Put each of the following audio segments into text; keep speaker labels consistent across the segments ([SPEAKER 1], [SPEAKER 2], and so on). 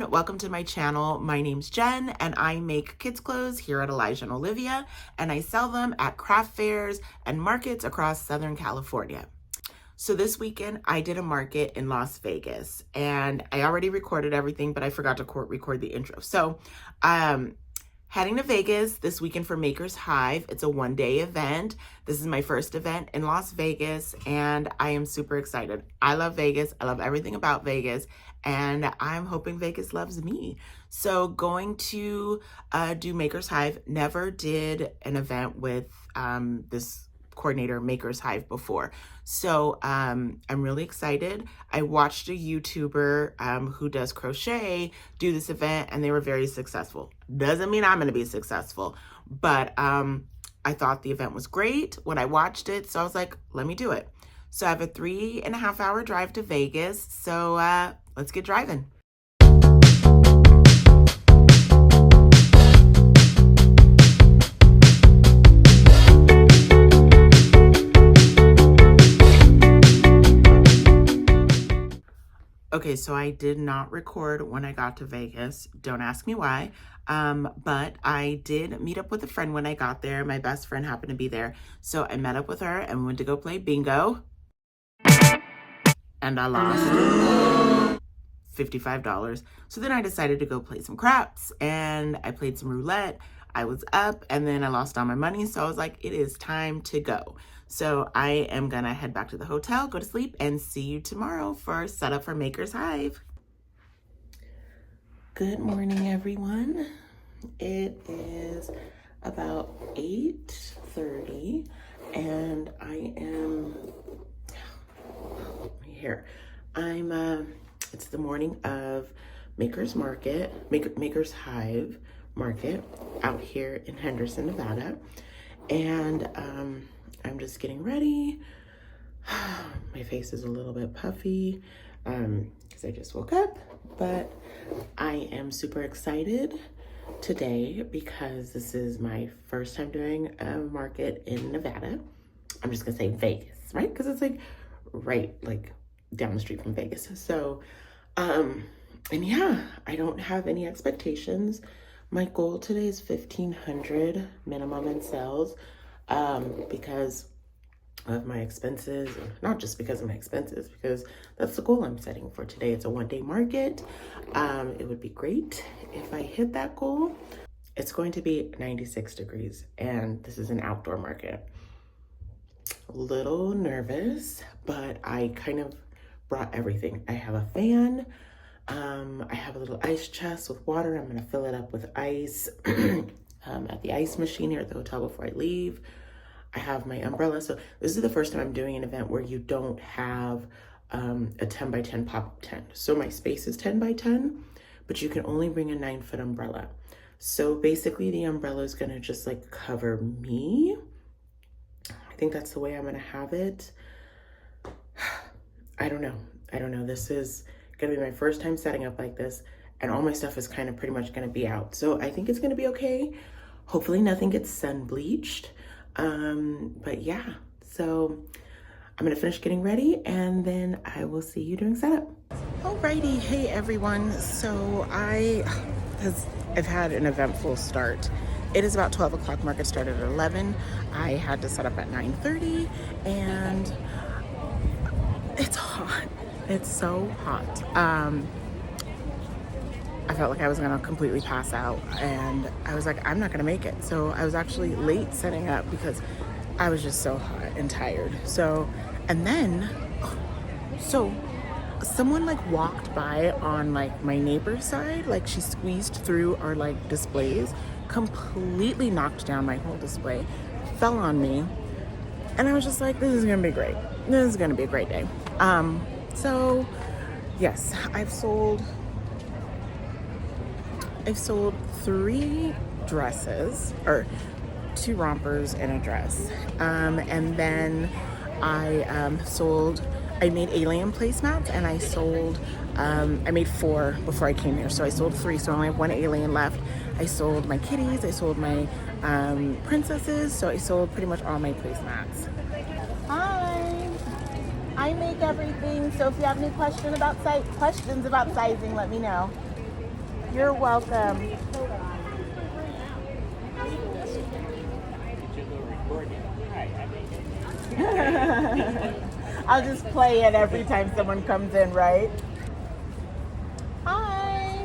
[SPEAKER 1] everyone, welcome to my channel. My name's Jen and I make kids clothes here at Elijah and Olivia, and I sell them at craft fairs and markets across Southern California. So this weekend I did a market in Las Vegas, and I already recorded everything, but I forgot to record the intro. So heading to Vegas this weekend for Makers Hive. It's a one-day event. This is my first event in Las Vegas, and I am super excited. I love Vegas. I love everything about Vegas, and I'm hoping Vegas loves me. So going to do Makers Hive. Never did an event with this coordinator, Makers Hive, before. So I'm really excited. I watched a YouTuber who does crochet do this event, and they were very successful. Doesn't mean I'm going to be successful, but I thought the event was great when I watched it. So I was like, let me do it. So I have a 3.5 hour drive to Vegas. So let's get driving. Okay, so I did not record when I got to Vegas. Don't ask me why. But I did meet up with a friend when I got there. My best friend happened to be there. So I met up with her and went to go play bingo. And I lost $55. So then I decided to go play some craps, and I played some roulette. I was up, and then I lost all my money. So I was like, it is time to go. So I am gonna head back to the hotel, go to sleep, and see you tomorrow for setup for Makers Hive. Good morning, everyone. It is about 8:30, and I am here. It's the morning of Makers Hive Market out here in Henderson, Nevada, and I'm just getting ready. My face is a little bit puffy because I just woke up, but I am super excited today because this is my first time doing a market in Nevada. I'm just gonna say Vegas, right? Because it's like right like down the street from Vegas. So and yeah, I don't have any expectations. My goal today is 1,500 minimum in sales. Because of my expenses, not just because of my expenses, because that's the goal I'm setting for today. It's a one-day market. It would be great if I hit that goal. It's going to be 96 degrees, and this is an outdoor market. A little nervous, but I kind of brought everything. I have a fan. I have a little ice chest with water. I'm gonna fill it up with ice. At the ice machine here at the hotel before I leave. I have my umbrella. So this is the first time I'm doing an event where you don't have a 10 by 10 pop-up tent. So my space is 10 by 10, but you can only bring a 9-foot umbrella. So basically the umbrella is gonna just like cover me. I think that's the way I'm gonna have it. I don't know. This is gonna be my first time setting up like this, and all my stuff is kind of pretty much gonna be out. So I think it's gonna be okay. Hopefully nothing gets sun bleached. But yeah, so I'm gonna finish getting ready and then I will see you during setup. Alrighty, hey everyone. So I've had an eventful start. It is about 12 o'clock, market started at 11. I had to set up at 9:30, and it's hot. It's so hot. I felt like I was gonna completely pass out, and I was like, I'm not gonna make it. So I was actually late setting up because I was just so hot and tired. So, and then, so someone like walked by on like my neighbor's side, like she squeezed through our like displays, completely knocked down my whole display, fell on me. And I was just like, this is gonna be great. This is gonna be a great day. So yes, I've sold 3 dresses, or 2 rompers and a dress. And then I made alien placemats, and I made 4 before I came here. So I sold 3, so I only have 1 alien left. I sold my kitties, I sold my princesses, so I sold pretty much all my placemats. Hi, I make everything, so if you have any questions about sizing, let me know. You're welcome. I'll just play it every time someone comes in, right? Hi.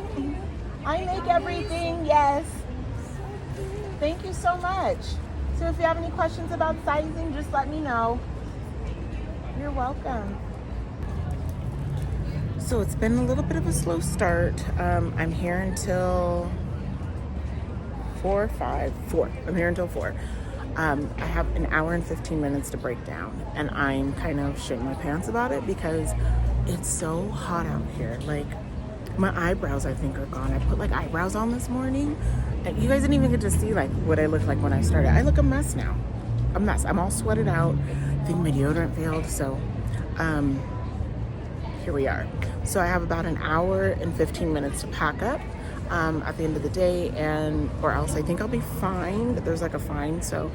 [SPEAKER 1] I make everything, yes. Thank you so much. So if you have any questions about sizing, just let me know. You're welcome. So it's been a little bit of a slow start. I'm here until 4. I'm here until 4. I have an hour and 15 minutes to break down, and I'm kind of shitting my pants about it because it's so hot out here. Like, my eyebrows, I think, are gone. I put like eyebrows on this morning, and you guys didn't even get to see like what I looked like when I started. I look a mess now. A mess. I'm all sweated out. I think my deodorant failed, so here we are. So I have about an hour and 15 minutes to pack up at the end of the day, or else I think I'll be fined. There's like a fine, so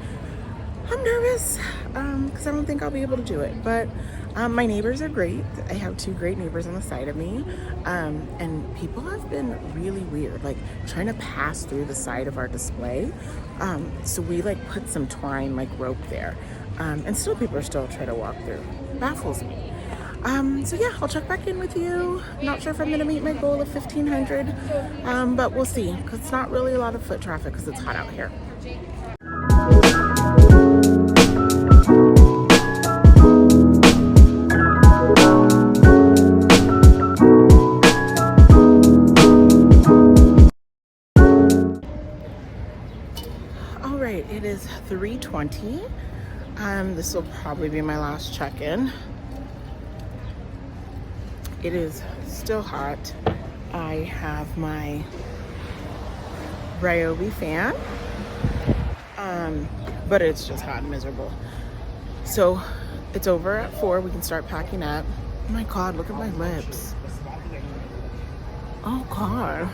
[SPEAKER 1] I'm nervous because I don't think I'll be able to do it. But my neighbors are great. I have 2 great neighbors on the side of me, and people have been really weird, like trying to pass through the side of our display. So we like put some twine, like rope there, and still people are still trying to walk through. Baffles me. So yeah, I'll check back in with you. Not sure if I'm gonna meet my goal of 1,500, but we'll see, because it's not really a lot of foot traffic because it's hot out here. All right, it is 3:20. This will probably be my last check-in. It is still hot. I have my Ryobi fan, but it's just hot and miserable. So it's over at 4. We can start packing up. Oh my God, look at my lips. Oh God,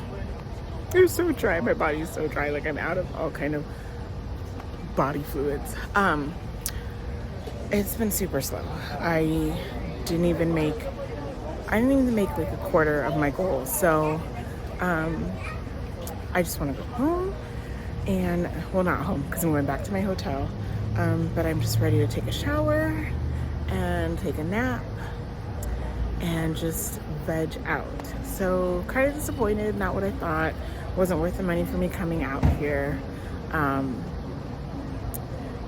[SPEAKER 1] they're so dry. My body's so dry. Like I'm out of all kind of body fluids. It's been super slow. I didn't even make like a quarter of my goal. So I just want to go home and, well, not home because I'm going back to my hotel. But I'm just ready to take a shower and take a nap and just veg out. So kind of disappointed, not what I thought. Wasn't worth the money for me coming out here.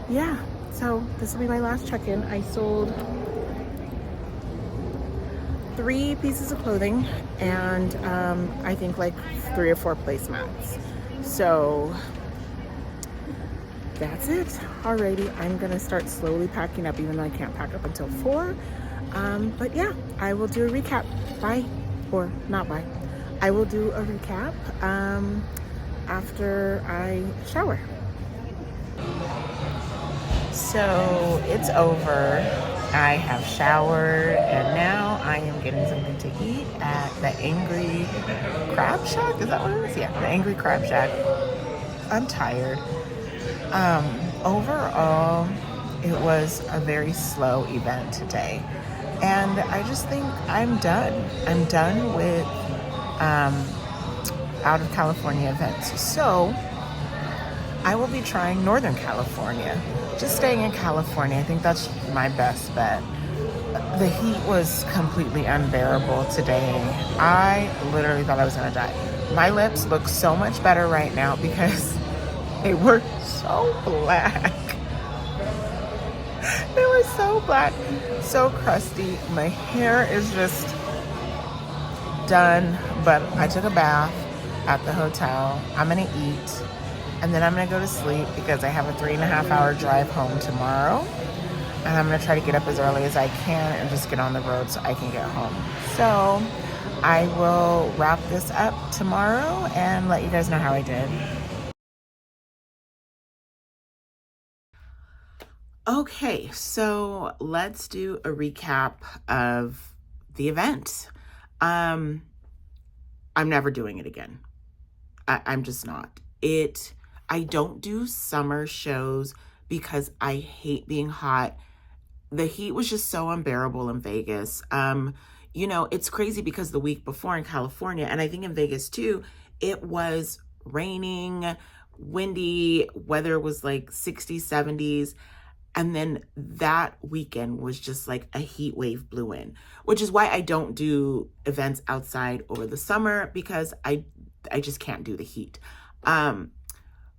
[SPEAKER 1] Yeah, so this will be my last check-in. I sold 3 pieces of clothing and I think like 3 or 4 placemats. So that's it. Alrighty, I'm gonna start slowly packing up, even though I can't pack up until 4. But yeah, I will do a recap. Bye, or not bye. I will do a recap after I shower. So it's over. I have showered and now I am getting something to eat at the Angry Crab Shack. Is that what it is? Yeah, the Angry Crab Shack. I'm tired. Overall, it was a very slow event today. And I just think I'm done. I'm done with out of California events. So I will be trying Northern California. Just staying in California, I think that's my best bet. The heat was completely unbearable today. I literally thought I was gonna die. My lips look so much better right now because they were so black. They were so black, so crusty. My hair is just done, but I took a bath at the hotel. I'm gonna eat. And then I'm gonna go to sleep because I have a 3.5-hour drive home tomorrow. And I'm gonna try to get up as early as I can and just get on the road so I can get home. So I will wrap this up tomorrow and let you guys know how I did. Okay, so let's do a recap of the event. I'm never doing it again. I'm just not. I don't do summer shows because I hate being hot. The heat was just so unbearable in Vegas. You know, it's crazy because the week before in California, and I think in Vegas too, It was raining, windy, weather was like 60s, 70s. And then that weekend was just like a heat wave blew in, which is why I don't do events outside over the summer, because I just can't do the heat.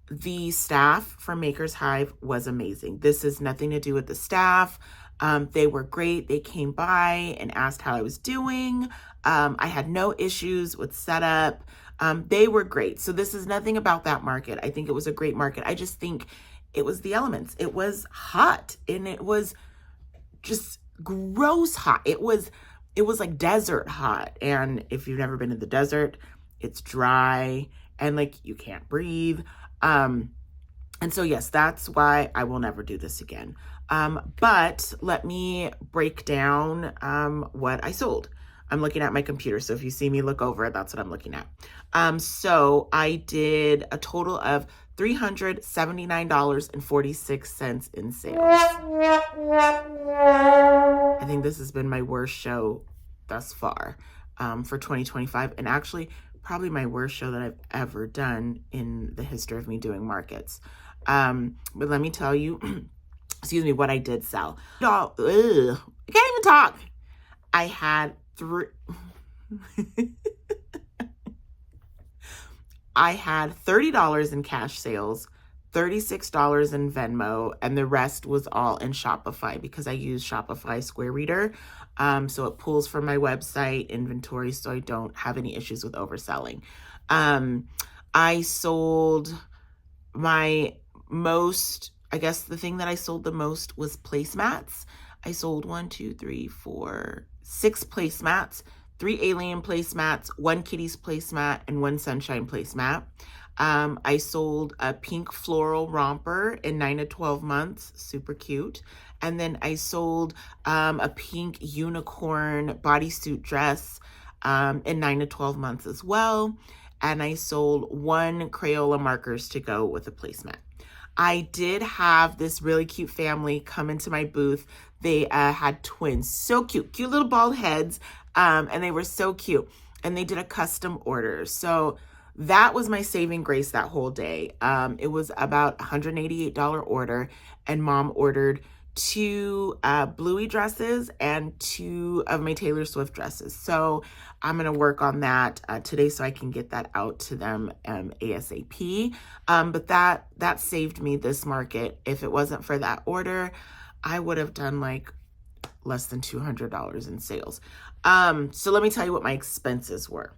[SPEAKER 1] The staff from Makers Hive was amazing. This is nothing to do with the staff. They were great. They came by and asked how I was doing. I had no issues with setup. They were great. So this is nothing about that market. I think it was a great market. I just think it was the elements. It was hot, and it was just gross hot. It was like desert hot. And if you've never been in the desert, it's dry and like you can't breathe. And so yes, that's why I will never do this again. But let me break down what I sold. I'm looking at my computer, so if you see me look over it, that's what I'm looking at. So I did a total of $379.46 in sales. I think this has been my worst show thus far for 2025, and actually probably my worst show that I've ever done in the history of me doing markets. But let me tell you, excuse me, what I did sell. I can't even talk. I had I had $30 in cash sales, $36 in Venmo, and the rest was all in Shopify because I use Shopify Square Reader. So it pulls from my website inventory, so I don't have any issues with overselling. I sold my most, I guess the thing that I sold the most was placemats. I sold 6 placemats, 3 alien placemats, 1 kitties placemat, and 1 sunshine placemat. I sold a pink floral romper in 9 to 12 months, super cute. And then I sold a pink unicorn bodysuit dress in 9 to 12 months as well. And I sold 1 Crayola markers to go with a placemat. I did have this really cute family come into my booth. They had twins, so cute, cute little bald heads, and they were so cute. And they did a custom order. So that was my saving grace that whole day. It was about $188 order, and mom ordered 2 Bluey dresses and 2 of my Taylor Swift dresses. So I'm going to work on that today so I can get that out to them ASAP. But that saved me this market. If it wasn't for that order, I would have done like less than $200 in sales. So let me tell you what my expenses were.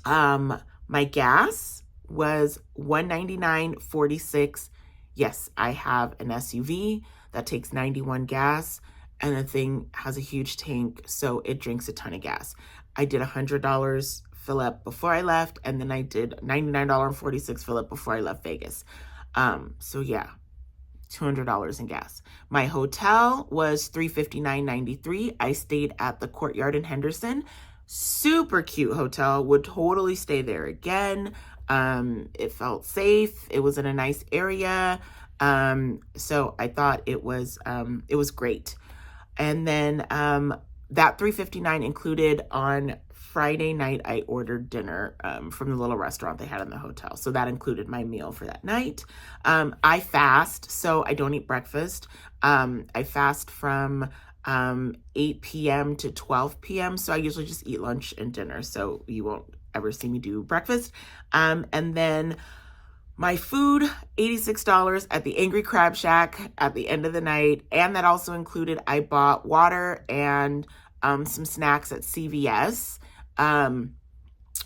[SPEAKER 1] My gas was $199.46. Yes, I have an SUV that takes 91 gas, and the thing has a huge tank, so it drinks a ton of gas. I did $100 fill up before I left, and then I did $99.46 fill up before I left Vegas. So yeah, $200 in gas. My hotel was $359.93. I stayed at the Courtyard in Henderson. Super cute hotel. Would totally stay there again. It felt safe. It was in a nice area. So I thought it was great. And then that $359 included on Friday night, I ordered dinner from the little restaurant they had in the hotel. So that included my meal for that night. I fast, so I don't eat breakfast. I fast from 8 p.m. to 12 p.m. So I usually just eat lunch and dinner. So you won't ever see me do breakfast. And then my food, $86 at the Angry Crab Shack at the end of the night. And that also included, I bought water and some snacks at CVS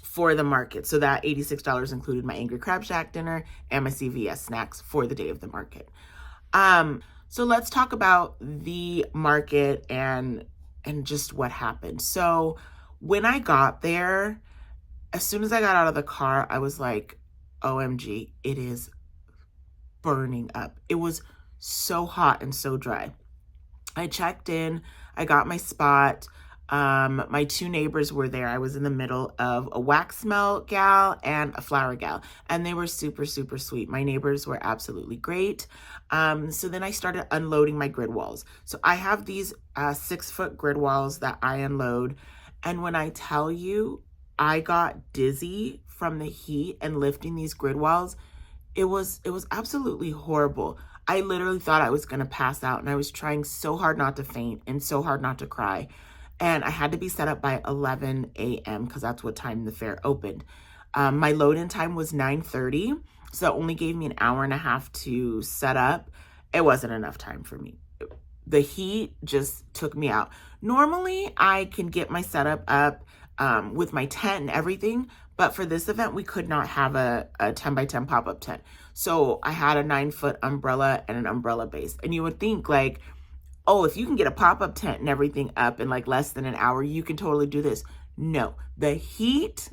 [SPEAKER 1] for the market. So that $86 included my Angry Crab Shack dinner and my CVS snacks for the day of the market. So let's talk about the market and just what happened. So when I got there, as soon as I got out of the car, I was like, OMG, it is burning up. It was so hot and so dry. I checked in, I got my spot. My 2 neighbors were there. I was in the middle of a wax melt gal and a flower gal, and they were super, super sweet. My neighbors were absolutely great. So then I started unloading my grid walls. So I have these 6-foot grid walls that I unload. And when I tell you, I got dizzy from the heat and lifting these grid walls, it was absolutely horrible. I literally thought I was going to pass out, and I was trying so hard not to faint and so hard not to cry. And I had to be set up by 11 a.m. because that's what time the fair opened. My load-in time was 9:30, so it only gave me an hour and a half to set up. It wasn't enough time for me. The heat just took me out. Normally, I can get my setup up with my tent and everything, but for this event, we could not have a 10 by 10 pop-up tent. So I had a 9-foot umbrella and an umbrella base. And you would think like, oh, if you can get a pop-up tent and everything up in like less than an hour, you can totally do this. No, the heat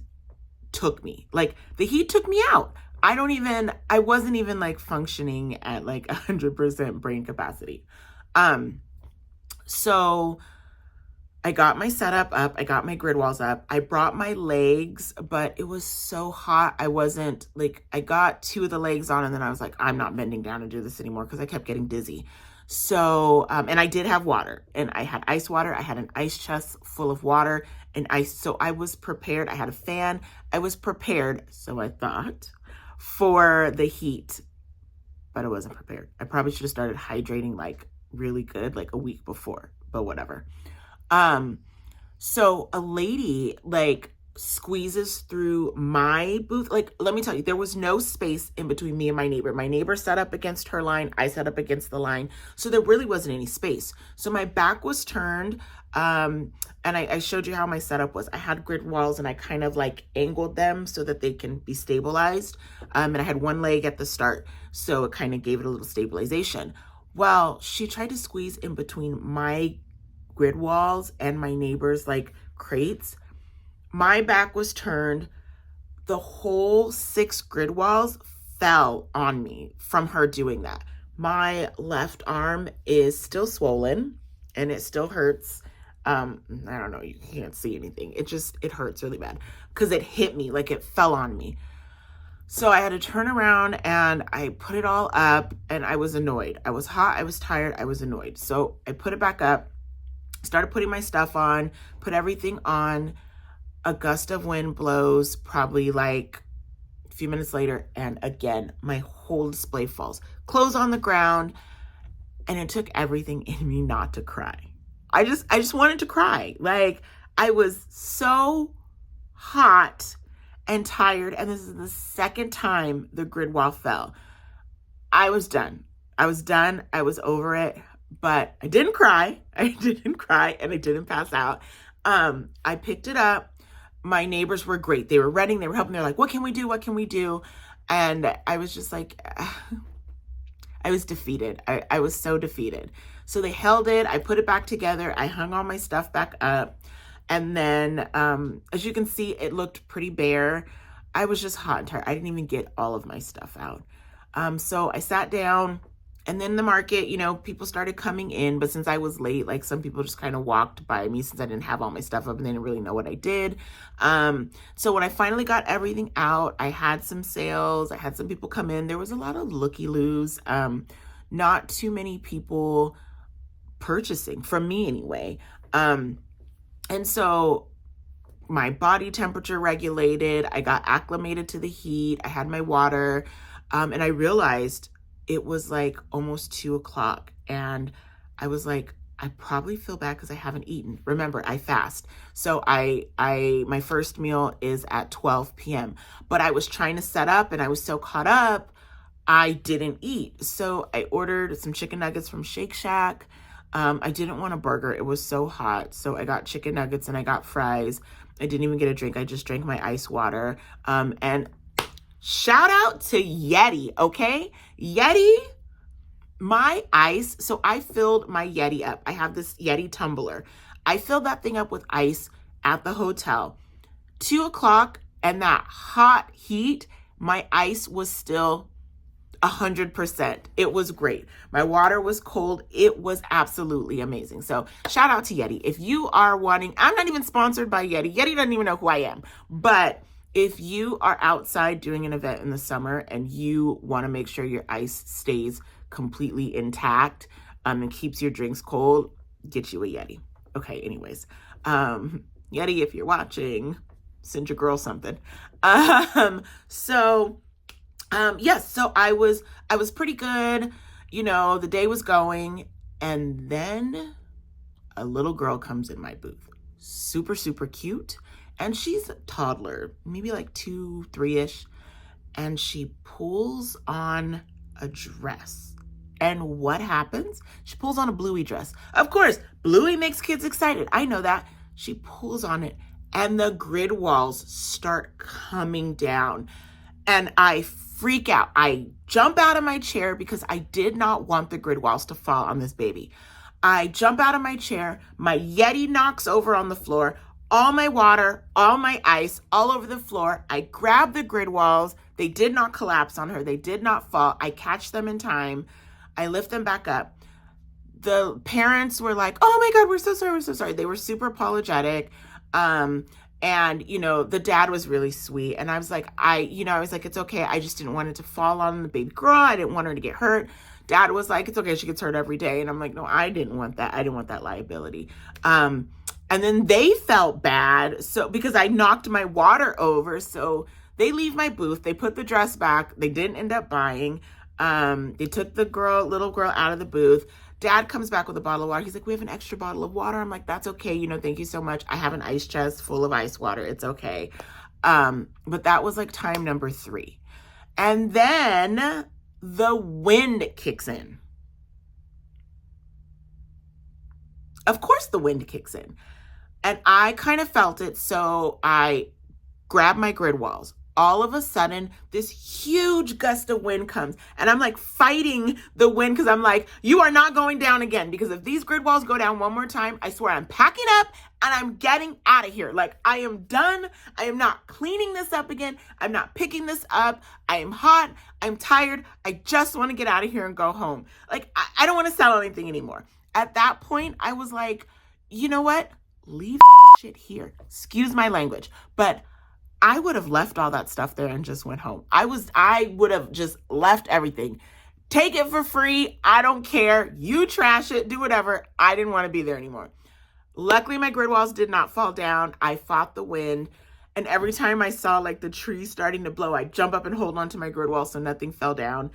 [SPEAKER 1] took me. Like, the heat took me out. I wasn't even like functioning at like 100% brain capacity. So I got my setup up, I got my grid walls up, I brought my legs, but it was so hot. I got 2 of the legs on, and then I was like, I'm not bending down to do this anymore because I kept getting dizzy. So, and I did have water, and I had ice water. I had an ice chest full of water and ice. So I was prepared. I had a fan. I was prepared, so I thought, for the heat, but I wasn't prepared. I probably should have started hydrating like really good, like a week before, but whatever. So a lady like squeezes through my booth. Like, let me tell you, there was no space in between me and my neighbor. My neighbor sat up against her line. I sat up against the line. So there really wasn't any space. So my back was turned. And I showed you how my setup was. I had grid walls, and I kind of like angled them so that they can be stabilized. And I had one leg at the start, so it kind of gave it a little stabilization. Well, she tried to squeeze in between my grid walls and my neighbor's like crates. My back was turned. The whole 6 grid walls fell on me from her doing that. My left arm is still swollen, and it still hurts. I don't know, you can't see anything. It hurts really bad because it hit me, like it fell on me. So I had to turn around, and I put it all up, and I was annoyed. I was hot, I was tired, I was annoyed. So I put it back up, started putting my stuff on, put everything on. A gust of wind blows probably like a few minutes later, and again, my whole display falls. Clothes on the ground, and it took everything in me not to cry. I just wanted to cry. Like, I was so hot and tired, and this is the second time the grid wall fell. I was done. I was over it, but I didn't cry. I didn't cry, and I didn't pass out. I picked it up. My neighbors were great. They were running, they were helping. They're like, what can we do? What can we do? And I was just like, I was defeated. I was so defeated. So they held it. I put it back together. I hung all my stuff back up. And then, as you can see, it looked pretty bare. I was just hot and tired. I didn't even get all of my stuff out. So I sat down. And then the market, you know, people started coming in, but since I was late, like some people just kind of walked by me since I didn't have all my stuff up and they didn't really know what I did. So when I finally got everything out, I had some sales. I had some people come in. There was a lot of looky-loos. Not too many people purchasing, from me anyway. And so my body temperature regulated. I got acclimated to the heat. I had my water. And I realized it was like almost 2 o'clock, and I was like, I probably feel bad because I haven't eaten. Remember, I fast. So my first meal is at 12 p.m. But I was trying to set up, and I was so caught up, I didn't eat. So I ordered some chicken nuggets from Shake Shack. I didn't want a burger. It was so hot. So I got chicken nuggets and I got fries. I didn't even get a drink. I just drank my ice water. And shout out to Yeti, okay? Yeti, my ice. So I filled my Yeti up. I have this Yeti tumbler. I filled that thing up with ice at the hotel. 2 o'clock, and that hot heat, my ice was still 100%. It was great. My water was cold. It was absolutely amazing. So shout out to Yeti. If you are wanting, I'm not even sponsored by Yeti. Yeti doesn't even know who I am. But if you are outside doing an event in the summer and you want to make sure your ice stays completely intact and keeps your drinks cold, get you a Yeti. Okay, anyways. Yeti, if you're watching, send your girl something. Yes, so I was pretty good. You know, the day was going, and then a little girl comes in my booth. Super, super cute. And she's a toddler, maybe like 2, 3-ish. And she pulls on a dress. And what happens? She pulls on a Bluey dress. Of course, Bluey makes kids excited. I know that. She pulls on it, and the grid walls start coming down. And I freak out. I jump out of my chair because I did not want the grid walls to fall on this baby. I jump out of my chair. My Yeti knocks over on the floor. All my water, all my ice, all over the floor. I grab the grid walls. They did not collapse on her. They did not fall. I catch them in time. I lift them back up. The parents were like, oh my God, we're so sorry. We're so sorry. They were super apologetic. And, you know, the dad was really sweet. And I was like, it's okay. I just didn't want it to fall on the baby girl. I didn't want her to get hurt. Dad was like, it's okay. She gets hurt every day. And I'm like, no, I didn't want that. I didn't want that liability. And then they felt bad. So because I knocked my water over. So they leave my booth. They put the dress back. They didn't end up buying. They took the little girl out of the booth. Dad comes back with a bottle of water. He's like, we have an extra bottle of water. I'm like, that's okay. You know, thank you so much. I have an ice chest full of ice water. It's okay. But that was like time number 3. And then the wind kicks in. Of course the wind kicks in. And I kind of felt it. So I grabbed my grid walls. All of a sudden, this huge gust of wind comes, and I'm like fighting the wind because I'm like, you are not going down again, because if these grid walls go down one more time, I swear I'm packing up and I'm getting out of here. Like, I am done. I am not cleaning this up again. I'm not picking this up. I am hot. I'm tired. I just want to get out of here and go home. Like, I don't want to sell anything anymore. At that point, I was like, you know what? Leave shit here. Excuse my language, but I would have left all that stuff there and just went home. I would have just left everything. Take it for free. I don't care. You trash it. Do whatever. I didn't want to be there anymore. Luckily, my grid walls did not fall down. I fought the wind. And every time I saw like the tree starting to blow, I'd jump up and hold onto my grid wall so nothing fell down.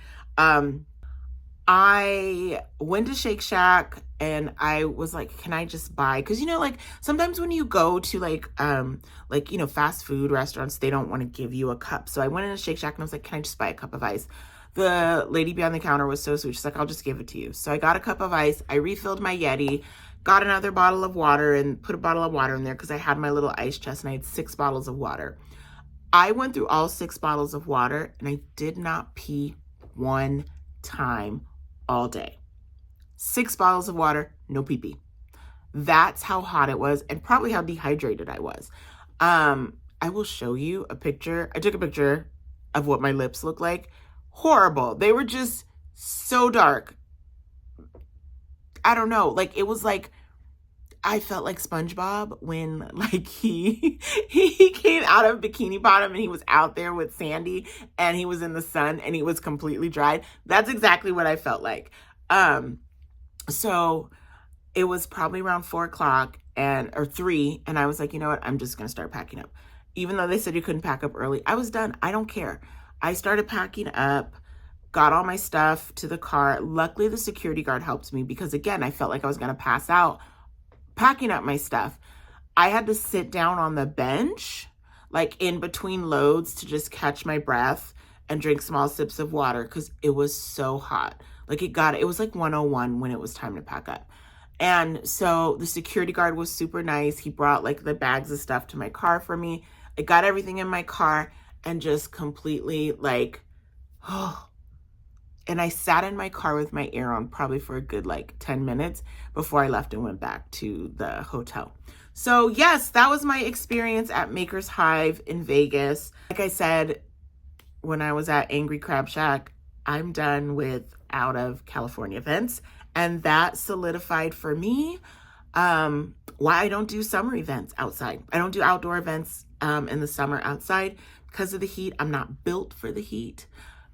[SPEAKER 1] I went to Shake Shack and I was like, can I just buy? Because, you know, like sometimes when you go to like, you know, fast food restaurants, they don't want to give you a cup. So I went into Shake Shack and I was like, can I just buy a cup of ice? The lady behind the counter was so sweet. She's like, I'll just give it to you. So I got a cup of ice. I refilled my Yeti, got another bottle of water and put a bottle of water in there because I had my little ice chest and I had 6 bottles of water. I went through all 6 bottles of water and I did not pee one time all day. 6 bottles of water, no pee-pee. That's how hot it was and probably how dehydrated I was. I will show you a picture. I took a picture of what my lips look like. Horrible. They were just so dark. I don't know. Like, it was like, I felt like SpongeBob when like he came out of Bikini Bottom and he was out there with Sandy and he was in the sun and he was completely dried. That's exactly what I felt like. So it was probably around 4 o'clock or 3. And I was like, you know what? I'm just going to start packing up. Even though they said you couldn't pack up early, I was done. I don't care. I started packing up, got all my stuff to the car. Luckily, the security guard helped me because again, I felt like I was going to pass out packing up my stuff. I had to sit down on the bench, like in between loads to just catch my breath and drink small sips of water because it was so hot. Like it was like 101 when it was time to pack up. And so the security guard was super nice. He brought like the bags of stuff to my car for me. I got everything in my car and just completely like, oh. And I sat in my car with my air on probably for a good like 10 minutes before I left and went back to the hotel. So yes, that was my experience at Makers Hive in Vegas. Like I said, when I was at Angry Crab Shack, I'm done with out of California events. And that solidified for me why I don't do summer events outside. I don't do outdoor events in the summer outside because of the heat. I'm not built for the heat.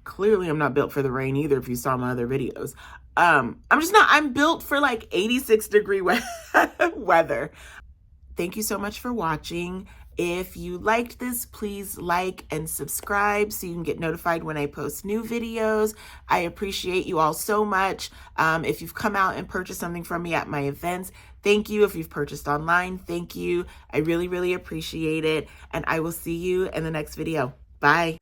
[SPEAKER 1] Clearly, I'm not built for the rain either, if you saw my other videos. I'm built for like 86-degree weather. Thank you so much for watching. If you liked this, please like and subscribe so you can get notified when I post new videos. I appreciate you all so much. If you've come out and purchased something from me at my events, thank you. If you've purchased online, thank you. I really, really appreciate it. And I will see you in the next video. Bye.